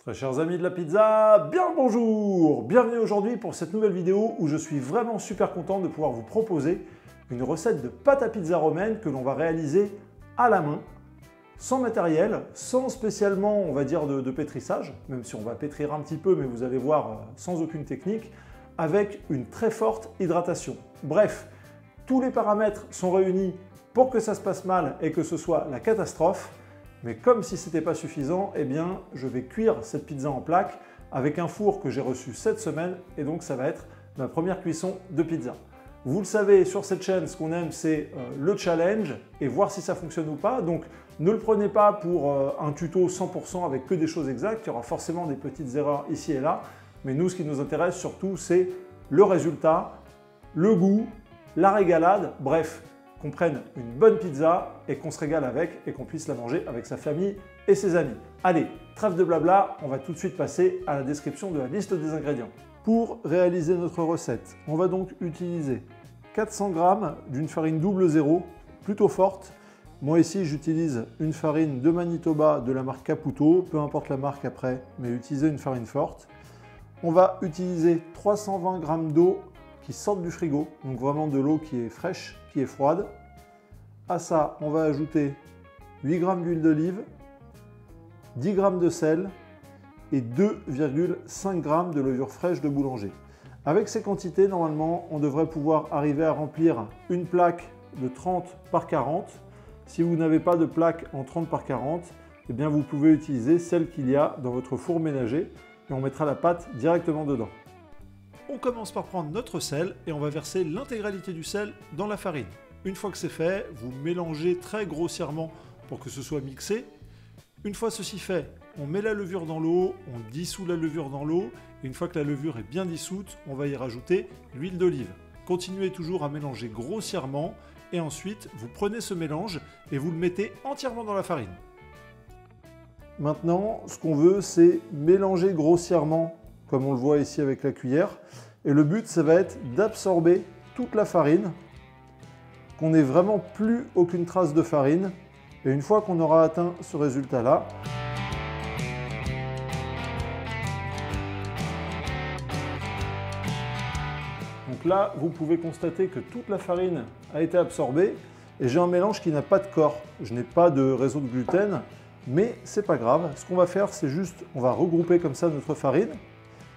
Très chers amis de la pizza, bien le bonjour! Bienvenue aujourd'hui pour cette nouvelle vidéo où je suis vraiment super content de pouvoir vous proposer une recette de pâte à pizza romaine que l'on va réaliser à la main, sans matériel, sans spécialement on va dire de pétrissage, même si on va pétrir un petit peu mais vous allez voir sans aucune technique, avec une très forte hydratation. Bref, tous les paramètres sont réunis pour que ça se passe mal et que ce soit la catastrophe. Mais comme si ce n'était pas suffisant, eh bien, je vais cuire cette pizza en plaque avec un four que j'ai reçu cette semaine et donc ça va être ma première cuisson de pizza. Vous le savez, sur cette chaîne, ce qu'on aime, c'est le challenge et voir si ça fonctionne ou pas. Donc, ne le prenez pas pour un tuto 100% avec que des choses exactes. Il y aura forcément des petites erreurs ici et là. Mais nous, ce qui nous intéresse surtout, c'est le résultat, le goût, la régalade, bref, qu'on prenne une bonne pizza et qu'on se régale avec et qu'on puisse la manger avec sa famille et ses amis. Allez, trêve de blabla, on va tout de suite passer à la description de la liste des ingrédients. Pour réaliser notre recette, on va donc utiliser 400 g d'une farine double zéro, plutôt forte. Moi ici, j'utilise une farine de Manitoba de la marque Caputo, peu importe la marque après, mais utilisez une farine forte. On va utiliser 320 g d'eau qui sortent du frigo, donc vraiment de l'eau qui est fraîche, qui est froide. À ça, on va ajouter 8 g d'huile d'olive, 10 g de sel et 2,5 g de levure fraîche de boulanger. Avec ces quantités, normalement, on devrait pouvoir arriver à remplir une plaque de 30 par 40. Si vous n'avez pas de plaque en 30 par 40, eh bien vous pouvez utiliser celle qu'il y a dans votre four ménager et on mettra la pâte directement dedans. On commence par prendre notre sel et on va verser l'intégralité du sel dans la farine. Une fois que c'est fait, vous mélangez très grossièrement pour que ce soit mixé. Une fois ceci fait, on met la levure dans l'eau, on dissout la levure dans l'eau et une fois que la levure est bien dissoute, on va y rajouter l'huile d'olive. Continuez toujours à mélanger grossièrement et ensuite vous prenez ce mélange et vous le mettez entièrement dans la farine. Maintenant, ce qu'on veut, c'est mélanger grossièrement comme on le voit ici avec la cuillère. Et le but, ça va être d'absorber toute la farine, qu'on n'ait vraiment plus aucune trace de farine. Et une fois qu'on aura atteint ce résultat-là, donc là, vous pouvez constater que toute la farine a été absorbée et j'ai un mélange qui n'a pas de corps. Je n'ai pas de réseau de gluten, mais c'est pas grave. Ce qu'on va faire, c'est juste, on va regrouper comme ça notre farine.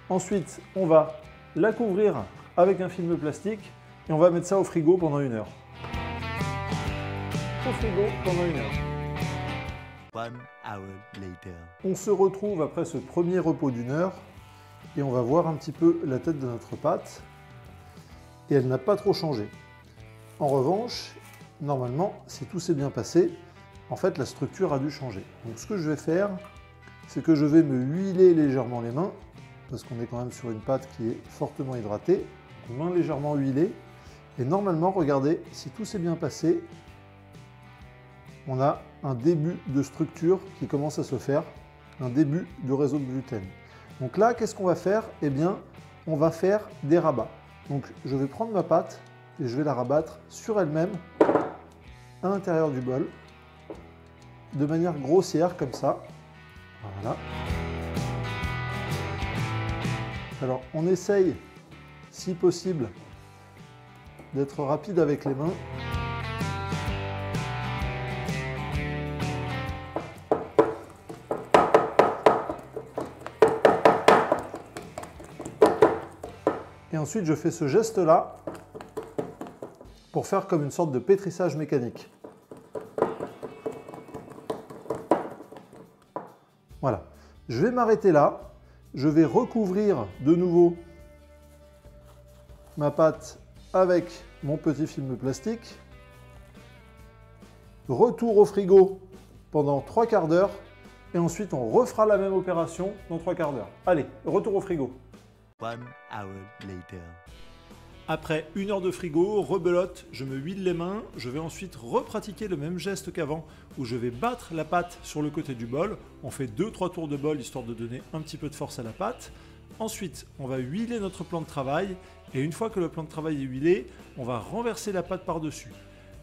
Ensuite, on va la couvrir avec un film plastique et on va mettre ça au frigo pendant 1 heure. Au frigo pendant 1 heure. 1 hour later. On se retrouve après ce premier repos d'1 heure et on va voir un petit peu la tête de notre pâte. Et elle n'a pas trop changé. En revanche, normalement, si tout s'est bien passé, en fait, la structure a dû changer. Donc ce que je vais faire, c'est que je vais me huiler légèrement les mains parce qu'on est quand même sur une pâte qui est fortement hydratée, mains légèrement huilées, et normalement, regardez, si tout s'est bien passé, on a un début de structure qui commence à se faire, un début de réseau de gluten. Donc là, qu'est-ce qu'on va faire? Eh bien, on va faire des rabats. Donc je vais prendre ma pâte et je vais la rabattre sur elle-même, à l'intérieur du bol, de manière grossière comme ça. Voilà. Alors, on essaye, si possible, d'être rapide avec les mains. Et ensuite, je fais ce geste-là pour faire comme une sorte de pétrissage mécanique. Voilà. Je vais m'arrêter là. Je vais recouvrir de nouveau ma pâte avec mon petit film plastique. Retour au frigo pendant 3 quarts d'heure et ensuite on refera la même opération dans 3 quarts d'heure. Allez, retour au frigo. 1 hour later. Après 1 heure de frigo, rebelote, je me huile les mains. Je vais ensuite repratiquer le même geste qu'avant où je vais battre la pâte sur le côté du bol. On fait 2-3 tours de bol histoire de donner un petit peu de force à la pâte. Ensuite, on va huiler notre plan de travail et une fois que le plan de travail est huilé, on va renverser la pâte par-dessus.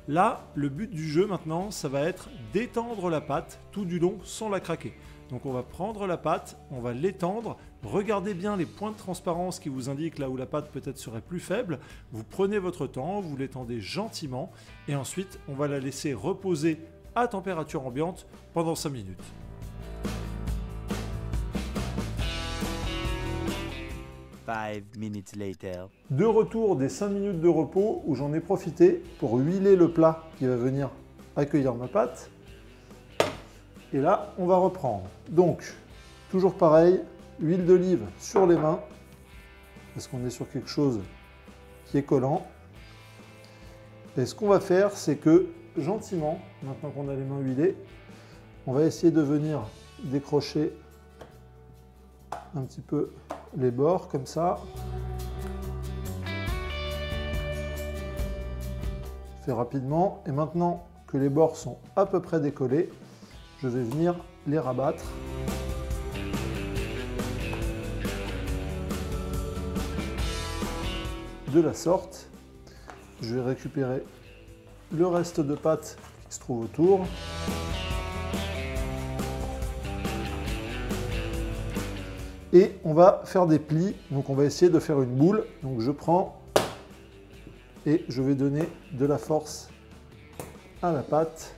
Là, le but du jeu maintenant, ça va être d'étendre la pâte tout du long sans la craquer. Donc on va prendre la pâte, on va l'étendre, regardez bien les points de transparence qui vous indiquent là où la pâte peut-être serait plus faible. Vous prenez votre temps, vous l'étendez gentiment et ensuite on va la laisser reposer à température ambiante pendant 5 minutes. Five minutes later. De retour des 5 minutes de repos où j'en ai profité pour huiler le plat qui va venir accueillir ma pâte. Et là, on va reprendre. Donc, toujours pareil, huile d'olive sur les mains, parce qu'on est sur quelque chose qui est collant. Et ce qu'on va faire, c'est que gentiment, maintenant qu'on a les mains huilées, on va essayer de venir décrocher un petit peu les bords, comme ça. Je fais rapidement. Et maintenant que les bords sont à peu près décollés, je vais venir les rabattre. De la sorte, je vais récupérer le reste de pâte qui se trouve autour. Et on va faire des plis, donc on va essayer de faire une boule. Donc je prends et je vais donner de la force à la pâte.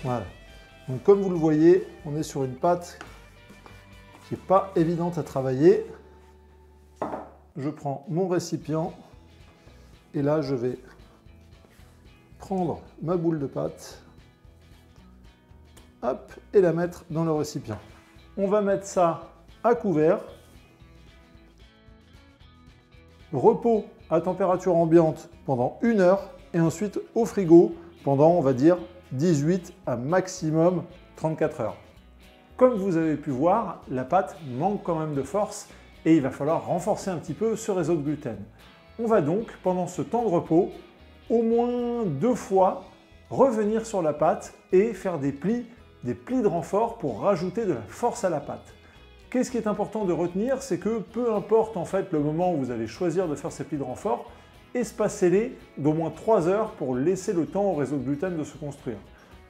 Voilà. Donc comme vous le voyez, on est sur une pâte qui n'est pas évidente à travailler. Je prends mon récipient et là je vais prendre ma boule de pâte. Hop, et la mettre dans le récipient. On va mettre ça à couvert. Repos à température ambiante pendant 1 heure et ensuite au frigo pendant, on va dire, 18 à maximum 34 heures. Comme vous avez pu voir, la pâte manque quand même de force et il va falloir renforcer un petit peu ce réseau de gluten. On va donc, pendant ce temps de repos, au moins 2 fois revenir sur la pâte et faire des plis de renfort pour rajouter de la force à la pâte. Qu'est-ce qui est important de retenir, c'est que peu importe en fait le moment où vous allez choisir de faire ces plis de renfort, espacez-les d'au moins 3 heures pour laisser le temps au réseau de gluten de se construire.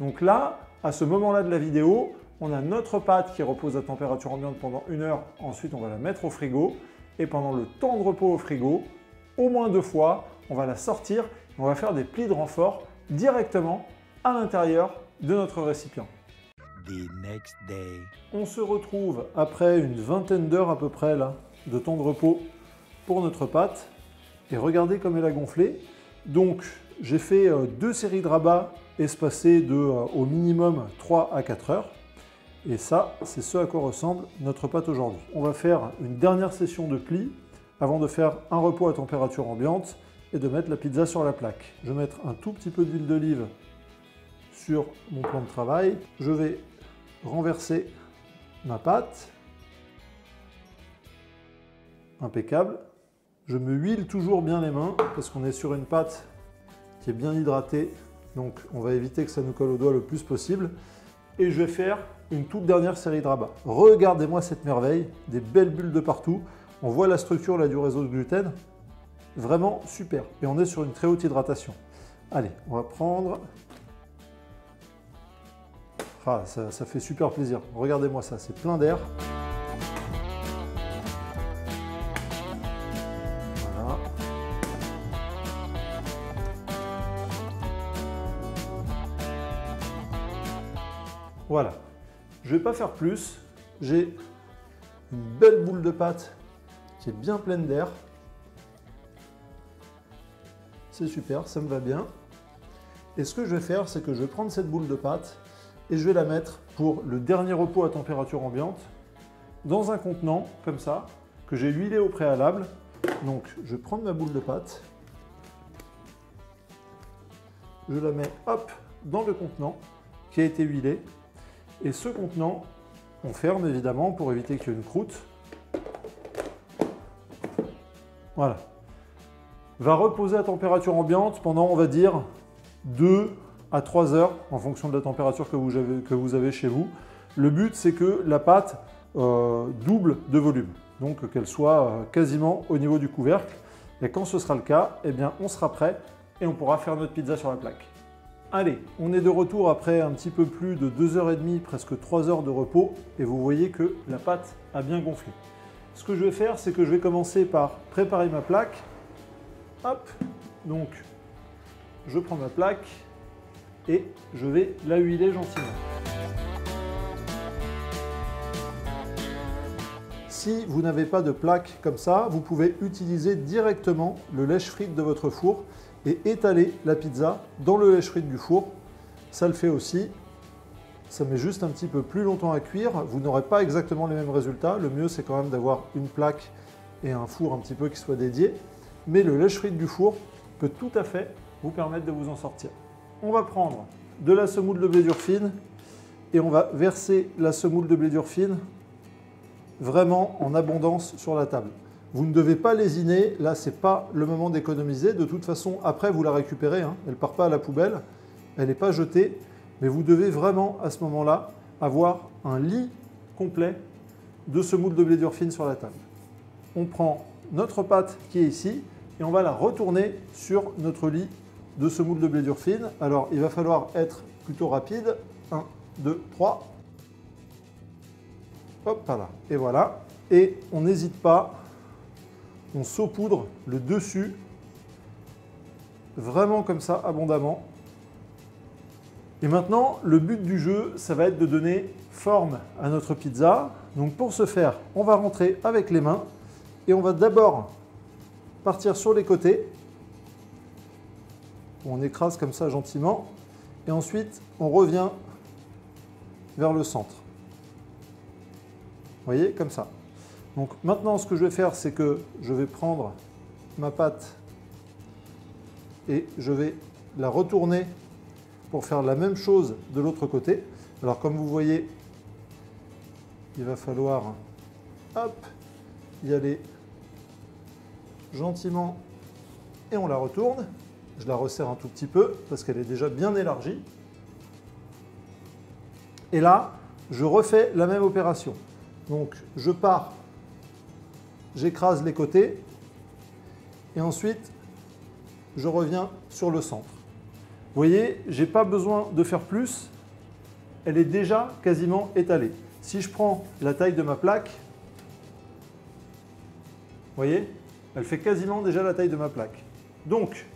Donc là, à ce moment-là de la vidéo, on a notre pâte qui repose à température ambiante pendant 1 heure, ensuite on va la mettre au frigo, et pendant le temps de repos au frigo, au moins 2 fois, on va la sortir et on va faire des plis de renfort directement à l'intérieur de notre récipient. The next day. On se retrouve après une vingtaine d'heures à peu près là, de temps de repos pour notre pâte. Et regardez comme elle a gonflé. Donc j'ai fait 2 séries de rabats espacées de au minimum 3 à 4 heures. Et ça, c'est ce à quoi ressemble notre pâte aujourd'hui. On va faire une dernière session de plis avant de faire un repos à température ambiante et de mettre la pizza sur la plaque. Je vais mettre un tout petit peu d'huile d'olive sur mon plan de travail. Je vais renverser ma pâte. Impeccable. Je me huile toujours bien les mains parce qu'on est sur une pâte qui est bien hydratée. Donc on va éviter que ça nous colle aux doigts le plus possible. Et je vais faire une toute dernière série de rabats. Regardez-moi cette merveille, des belles bulles de partout. On voit la structure là du réseau de gluten. Vraiment super. Et on est sur une très haute hydratation. Allez, on va prendre... Ah, ça fait super plaisir. Regardez-moi ça, c'est plein d'air. Voilà. Voilà. Je ne vais pas faire plus. J'ai une belle boule de pâte qui est bien pleine d'air. C'est super, ça me va bien. Et ce que je vais faire, c'est que je vais prendre cette boule de pâte et je vais la mettre pour le dernier repos à température ambiante dans un contenant comme ça que j'ai huilé au préalable. Donc je vais prendre ma boule de pâte, je la mets hop dans le contenant qui a été huilé et ce contenant on ferme évidemment pour éviter qu'il y ait une croûte. Voilà. Va reposer à température ambiante pendant on va dire 2 à 3 heures en fonction de la température que vous avez chez vous. Le but, c'est que la pâte double de volume, donc qu'elle soit quasiment au niveau du couvercle. Et quand ce sera le cas, eh bien, on sera prêt et on pourra faire notre pizza sur la plaque. Allez, on est de retour après un petit peu plus de 2h30, presque 3 heures de repos, et vous voyez que la pâte a bien gonflé. Ce que je vais faire, c'est que je vais commencer par préparer ma plaque. Hop, donc je prends ma plaque et je vais la huiler gentiment. Si vous n'avez pas de plaque comme ça, vous pouvez utiliser directement le lèche-frite de votre four et étaler la pizza dans le lèche-frite du four. Ça le fait aussi. Ça met juste un petit peu plus longtemps à cuire. Vous n'aurez pas exactement les mêmes résultats. Le mieux, c'est quand même d'avoir une plaque et un four un petit peu qui soit dédié. Mais le lèche-frite du four peut tout à fait vous permettre de vous en sortir. On va prendre de la semoule de blé dur fine et on va verser la semoule de blé dur fine vraiment en abondance sur la table. Vous ne devez pas lésiner, là c'est pas le moment d'économiser, de toute façon après vous la récupérez, hein. Elle ne part pas à la poubelle, elle n'est pas jetée, mais vous devez vraiment à ce moment-là avoir un lit complet de semoule de blé dur fine sur la table. On prend notre pâte qui est ici et on va la retourner sur notre lit de semoule de blé dur fine. Alors il va falloir être plutôt rapide, 1, 2, 3. Hop, voilà, et voilà. Et on n'hésite pas, on saupoudre le dessus, vraiment comme ça, abondamment. Et maintenant, le but du jeu, ça va être de donner forme à notre pizza. Donc pour ce faire, on va rentrer avec les mains et on va d'abord partir sur les côtés. On écrase comme ça gentiment et ensuite on revient vers le centre. Vous voyez, comme ça. Donc maintenant, ce que je vais faire, c'est que je vais prendre ma pâte et je vais la retourner pour faire la même chose de l'autre côté. Alors comme vous voyez, il va falloir hop, y aller gentiment et on la retourne. Je la resserre un tout petit peu parce qu'elle est déjà bien élargie. Et là, je refais la même opération. Donc je pars, j'écrase les côtés et ensuite je reviens sur le centre. Vous voyez, je n'ai pas besoin de faire plus, elle est déjà quasiment étalée. Si je prends la taille de ma plaque, vous voyez, elle fait quasiment déjà la taille de ma plaque. Donc,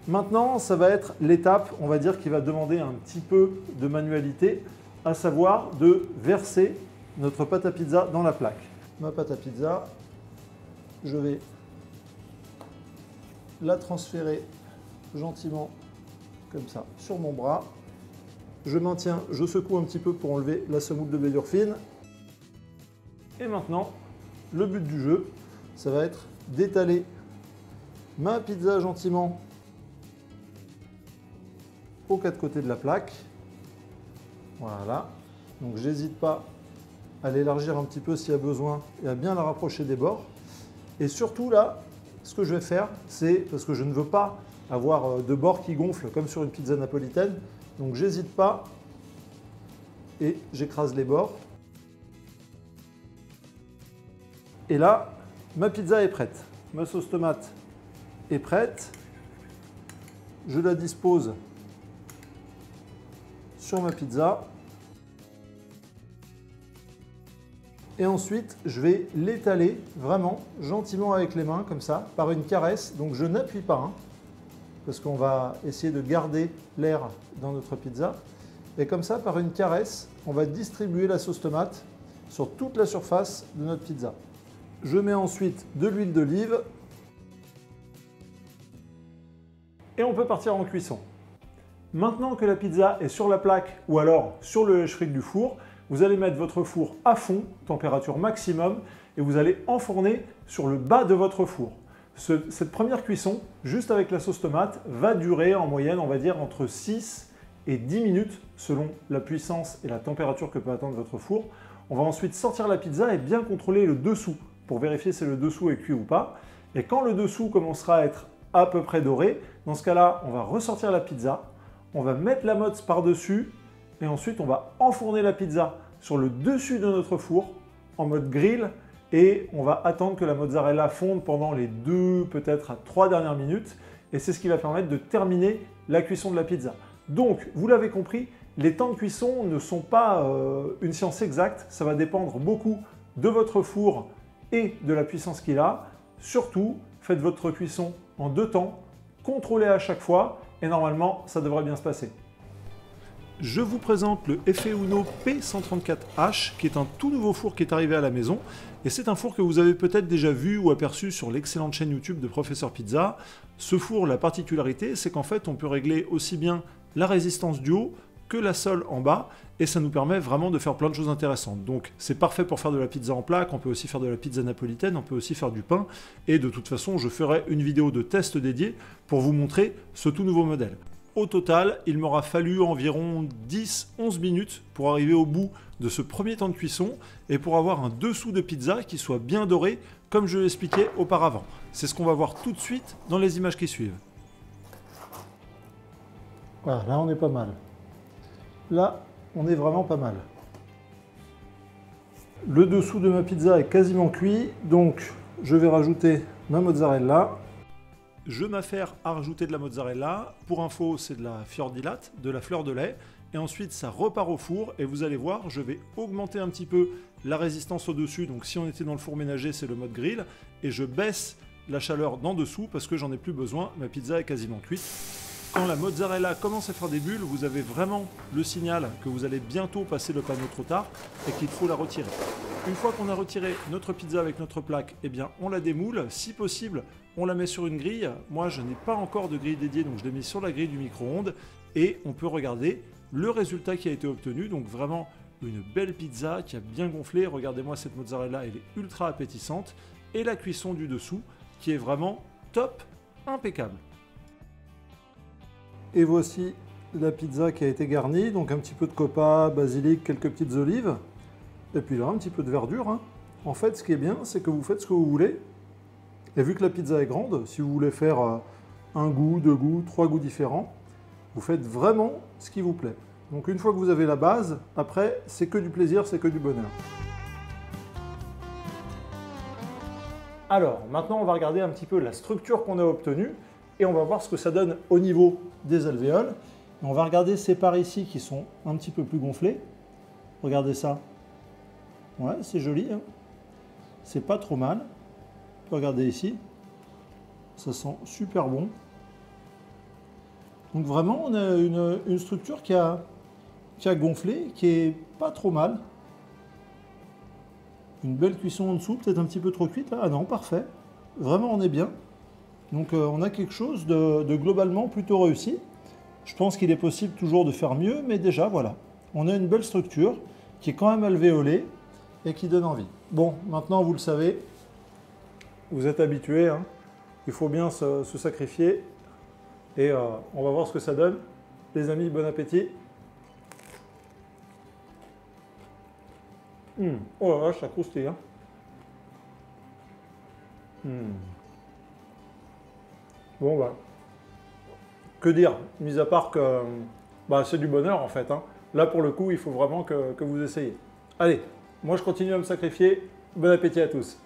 maintenant, ça va être l'étape, on va dire, qui va demander un petit peu de manualité, à savoir de verser notre pâte à pizza dans la plaque. Ma pâte à pizza, je vais la transférer gentiment comme ça sur mon bras. Je maintiens, je secoue un petit peu pour enlever la semoule de blé dur fine. Et maintenant, le but du jeu, ça va être d'étaler ma pizza gentiment aux quatre côtés de la plaque. Voilà. Donc j'hésite pas à l'élargir un petit peu s'il y a besoin et à bien la rapprocher des bords. Et surtout là, ce que je vais faire, c'est, parce que je ne veux pas avoir de bords qui gonflent comme sur une pizza napolitaine, donc j'hésite pas et j'écrase les bords. Et là, ma pizza est prête. Ma sauce tomate est prête. Je la dispose sur ma pizza. Et ensuite, je vais l'étaler vraiment gentiment avec les mains, comme ça, par une caresse. Donc je n'appuie pas, hein, parce qu'on va essayer de garder l'air dans notre pizza. Et comme ça, par une caresse, on va distribuer la sauce tomate sur toute la surface de notre pizza. Je mets ensuite de l'huile d'olive. Et on peut partir en cuisson. Maintenant que la pizza est sur la plaque ou alors sur le lèche-frite du four, vous allez mettre votre four à fond, température maximum, et vous allez enfourner sur le bas de votre four. Cette première cuisson, juste avec la sauce tomate, va durer en moyenne, on va dire, entre 6 et 10 minutes, selon la puissance et la température que peut atteindre votre four. On va ensuite sortir la pizza et bien contrôler le dessous, pour vérifier si le dessous est cuit ou pas. Et quand le dessous commencera à être à peu près doré, dans ce cas-là, on va ressortir la pizza, on va mettre la mozz par-dessus, et ensuite on va enfourner la pizza sur le dessus de notre four en mode grill et on va attendre que la mozzarella fonde pendant les 2, peut-être 3 dernières minutes. et c'est ce qui va permettre de terminer la cuisson de la pizza. Donc, vous l'avez compris, les temps de cuisson ne sont pas une science exacte, ça va dépendre beaucoup de votre four et de la puissance qu'il a. Surtout, faites votre cuisson en 2 temps, contrôlez à chaque fois, et normalement, ça devrait bien se passer. Je vous présente le Efeuno P134H, qui est un tout nouveau four qui est arrivé à la maison. Et c'est un four que vous avez peut-être déjà vu ou aperçu sur l'excellente chaîne YouTube de Professeur Pizza. Ce four, la particularité, c'est qu'en fait, on peut régler aussi bien la résistance du haut que la sole en bas, et ça nous permet vraiment de faire plein de choses intéressantes. Donc c'est parfait pour faire de la pizza en plaque, on peut aussi faire de la pizza napolitaine, on peut aussi faire du pain, et de toute façon, je ferai une vidéo de test dédiée pour vous montrer ce tout nouveau modèle. Au total, il m'aura fallu environ 10-11 minutes pour arriver au bout de ce premier temps de cuisson et pour avoir un dessous de pizza qui soit bien doré comme je l'expliquais auparavant. C'est ce qu'on va voir tout de suite dans les images qui suivent. Voilà, là on est pas mal. Là, on est vraiment pas mal. Le dessous de ma pizza est quasiment cuit, donc je vais rajouter ma mozzarella. Je m'affaire à rajouter de la mozzarella. Pour info, c'est de la fior di latte, de la fleur de lait. Et ensuite, ça repart au four. Et vous allez voir, je vais augmenter un petit peu la résistance au-dessus. Donc si on était dans le four ménager, c'est le mode grill. Et je baisse la chaleur d'en dessous parce que j'en ai plus besoin. Ma pizza est quasiment cuite. Quand la mozzarella commence à faire des bulles, vous avez vraiment le signal que vous allez bientôt passer le panneau trop tard et qu'il faut la retirer. Une fois qu'on a retiré notre pizza avec notre plaque, eh bien on la démoule. Si possible, on la met sur une grille. Moi, je n'ai pas encore de grille dédiée, donc je l'ai mis sur la grille du micro-ondes et on peut regarder le résultat qui a été obtenu. Donc vraiment une belle pizza qui a bien gonflé. Regardez-moi cette mozzarella, elle est ultra appétissante. Et la cuisson du dessous qui est vraiment top, impeccable. Et voici la pizza qui a été garnie, donc un petit peu de copa, basilic, quelques petites olives, et puis là un petit peu de verdure. Hein. En fait, ce qui est bien, c'est que vous faites ce que vous voulez, et vu que la pizza est grande, si vous voulez faire un goût, 2 goûts, 3 goûts différents, vous faites vraiment ce qui vous plaît. Donc une fois que vous avez la base, après, c'est que du plaisir, c'est que du bonheur. Alors, maintenant, on va regarder un petit peu la structure qu'on a obtenue, et on va voir ce que ça donne au niveau des alvéoles. Et on va regarder ces parts ici qui sont un petit peu plus gonflées. Regardez ça. Ouais, c'est joli. Hein, c'est pas trop mal. Regardez ici. Ça sent super bon. Donc vraiment, on a une structure qui a gonflé, qui est pas trop mal. Une belle cuisson en dessous, peut-être un petit peu trop cuite là. Ah non, parfait. Vraiment, on est bien. Donc on a quelque chose de globalement plutôt réussi. Je pense qu'il est possible toujours de faire mieux, mais déjà voilà. On a une belle structure qui est quand même alvéolée et qui donne envie. Bon, maintenant vous le savez, vous êtes habitués, hein. Il faut bien se sacrifier et on va voir ce que ça donne. Les amis, bon appétit. Oh la vache, ça croustille. Hein. Bon, bah, que dire, mis à part que bah, c'est du bonheur en fait. Hein. Là, pour le coup, il faut vraiment que vous essayiez. Allez, moi je continue à me sacrifier. Bon appétit à tous.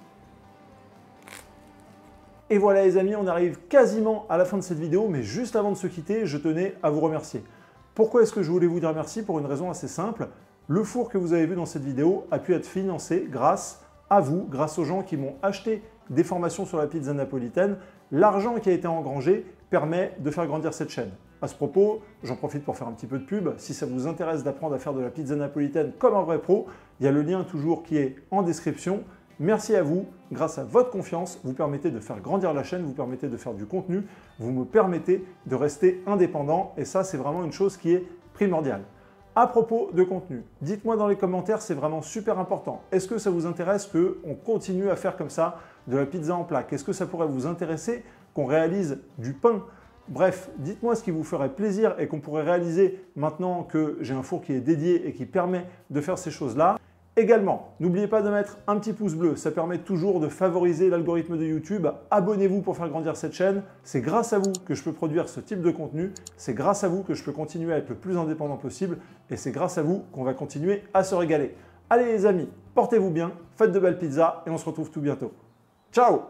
Et voilà les amis, on arrive quasiment à la fin de cette vidéo, mais juste avant de se quitter, je tenais à vous remercier. Pourquoi est-ce que je voulais vous dire merci? Pour une raison assez simple. Le four que vous avez vu dans cette vidéo a pu être financé grâce à vous, grâce aux gens qui m'ont acheté des formations sur la pizza napolitaine. L'argent qui a été engrangé permet de faire grandir cette chaîne. À ce propos, j'en profite pour faire un petit peu de pub. Si ça vous intéresse d'apprendre à faire de la pizza napolitaine comme un vrai pro, il y a le lien toujours qui est en description. Merci à vous. Grâce à votre confiance, vous permettez de faire grandir la chaîne, vous permettez de faire du contenu, vous me permettez de rester indépendant. Et ça, c'est vraiment une chose qui est primordiale. À propos de contenu, dites-moi dans les commentaires, c'est vraiment super important. Est-ce que ça vous intéresse qu'on continue à faire comme ça de la pizza en plaque? Est-ce que ça pourrait vous intéresser qu'on réalise du pain? Bref, dites-moi ce qui vous ferait plaisir et qu'on pourrait réaliser maintenant que j'ai un four qui est dédié et qui permet de faire ces choses-là. Également, n'oubliez pas de mettre un petit pouce bleu, ça permet toujours de favoriser l'algorithme de YouTube. Abonnez-vous pour faire grandir cette chaîne, c'est grâce à vous que je peux produire ce type de contenu, c'est grâce à vous que je peux continuer à être le plus indépendant possible et c'est grâce à vous qu'on va continuer à se régaler. Allez les amis, portez-vous bien, faites de belles pizzas et on se retrouve tout bientôt. Ciao!